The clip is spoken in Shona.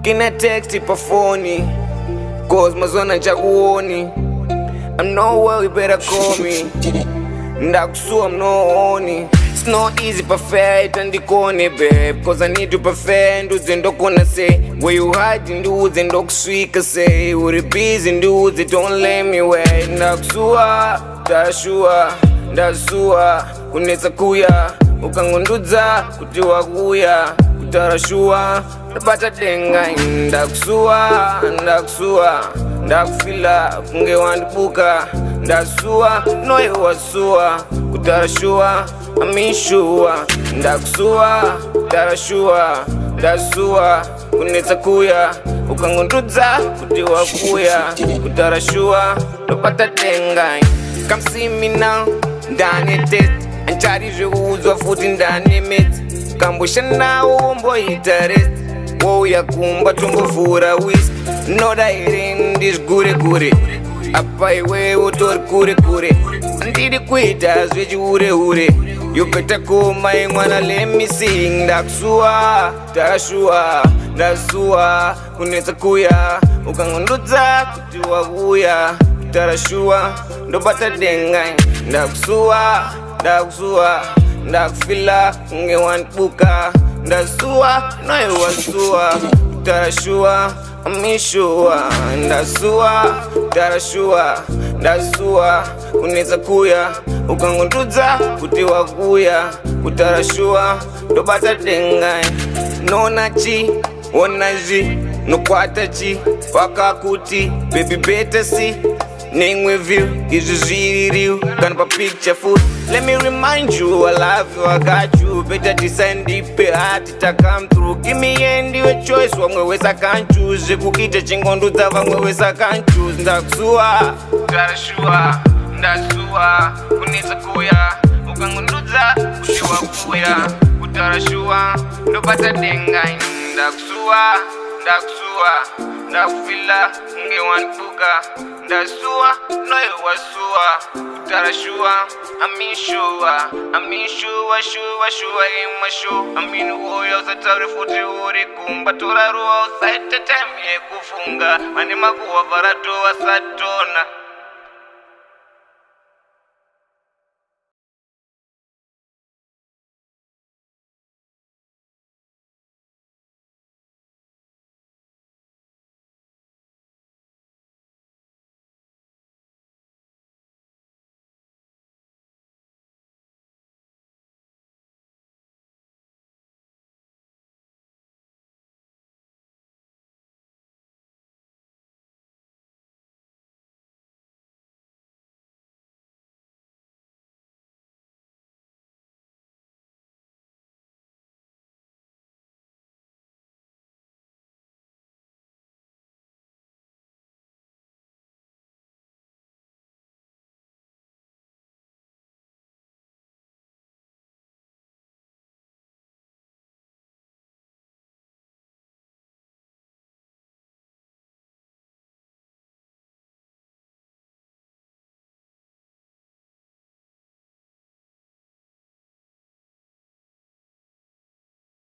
Kina text pa phone, cause mazona chakuoni. I'm nowhere, you better call me. Ndakusuwa mnooni. It's not easy perfect and ndikone babe, cause I need to perfect. Nduze ndokona say where you hide, nduze ndokuswika say uri busy nduze, don't let me wait. Ndakusuwa ndashua ndasuwa kunetsa kuya ukangondudza kuti wakuya kutarashua ndapata denga. Ndakusuwa ndakufila kunge wandibuka ndasuwa noye wasuwa kutarashua amishua. Ndakusuwa tarashua ndasuwa kunetsa kuya ukangondudza kuti wakuya kutarashua ndapata denga. Come see me now, ndane test anchari zviuzwa futi ndane meti kambusha nawo mboita rest wouya kumba tombovhura whisky noda here ndizigure gure apa iwewe tori kure kure andidi kuita zvechiure you better call my mwana let me sing. Ndakusuwa tarashua ndasuwa kunetsa kuya ukangondudza kuti wakuya tarashua ndopata denga. Ndakusuwa ndakufila kunge wandibuka ndasuwa noye wasuwa tarashua amishua. Ndasuwa tarashua ndasuwa kunetsa kuya ukangondudza kuti wakuya kutarashua ndopata denga. Nona chi ona zvi nokwata chi wakakuti baby better see name with you, izvi zviri kana pa picture food. Let me remind you, I love you, I got you. Better decide deep heart to come through. Give me any your choice, vamwe wese I can't choose. Zvekuita chingondudza vamwe wese I can't choose. Ndakusuwa tarashua ndasuwa kunetsa kuya ukangondudza kuti wakuya kutarashua ndopata denga. Ndakusuwa ndakufila kunge wandibuka ndasuwa noye wasuwa kutarashua amishua imashu amini woya usataure futi uri kumba toraruwa usaite time yekufunga mane makuwa varatowa satona.